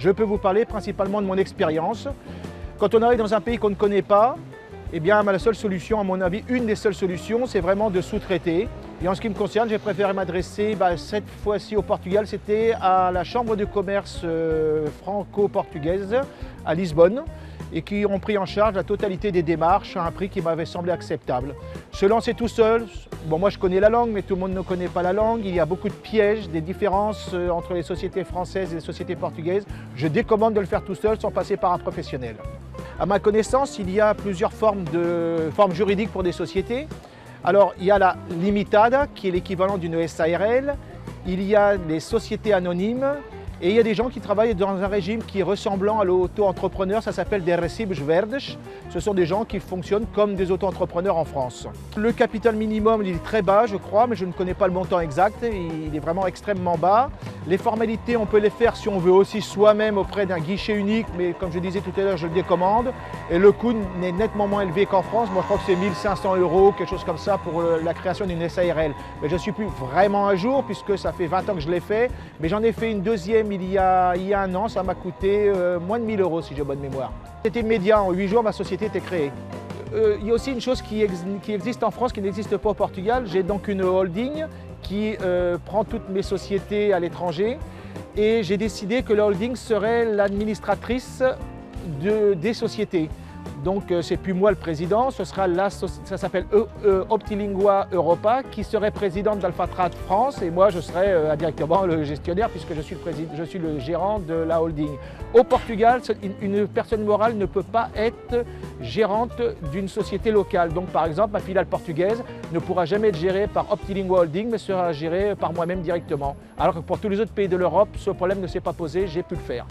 Je peux vous parler principalement de mon expérience. Quand on arrive dans un pays qu'on ne connaît pas, eh bien, la seule solution, à mon avis, une des seules solutions, c'est vraiment de sous-traiter. Et en ce qui me concerne, j'ai préféré m'adresser cette fois-ci au Portugal, c'était à la Chambre de commerce franco-portugaise à Lisbonne et qui ont pris en charge la totalité des démarches à un prix qui m'avait semblé acceptable. Se lancer tout seul, bon, moi je connais la langue, mais tout le monde ne connaît pas la langue. Il y a beaucoup de pièges, des différences entre les sociétés françaises et les sociétés portugaises. Je décommande de le faire tout seul sans passer par un professionnel. À ma connaissance, il y a plusieurs formes juridiques pour des sociétés. Alors, il y a la limitada, qui est l'équivalent d'une SARL. Il y a les sociétés anonymes. Et il y a des gens qui travaillent dans un régime qui est ressemblant à l'auto-entrepreneur, ça s'appelle des recibos verdes. Ce sont des gens qui fonctionnent comme des auto-entrepreneurs en France. Le capital minimum, il est très bas, je crois, mais je ne connais pas le montant exact. Il est vraiment extrêmement bas. Les formalités, on peut les faire si on veut aussi soi-même auprès d'un guichet unique, mais comme je disais tout à l'heure, je le décommande. Et le coût n'est nettement moins élevé qu'en France. Moi, je crois que c'est 1 500 €, quelque chose comme ça, pour la création d'une SARL. Mais je ne suis plus vraiment à jour, puisque ça fait 20 ans que je l'ai fait. Mais j'en ai fait une deuxième il y a un an, ça m'a coûté moins de 1 000 € si j'ai bonne mémoire. C'était immédiat, en 8 jours ma société était créée. Il y a aussi une chose qui existe en France qui n'existe pas au Portugal. J'ai donc une holding qui prend toutes mes sociétés à l'étranger et j'ai décidé que la holding serait l'administratrice des sociétés. Donc c'est plus moi le président, ce sera ça s'appelle Optilingua Europa qui serait présidente d'Alphatrade France et moi je serai directement le gestionnaire puisque je suis le gérant de la holding. Au Portugal, une personne morale ne peut pas être gérante d'une société locale. Donc par exemple, ma filiale portugaise ne pourra jamais être gérée par Optilingua Holding mais sera gérée par moi-même directement. Alors que pour tous les autres pays de l'Europe, ce problème ne s'est pas posé, j'ai pu le faire.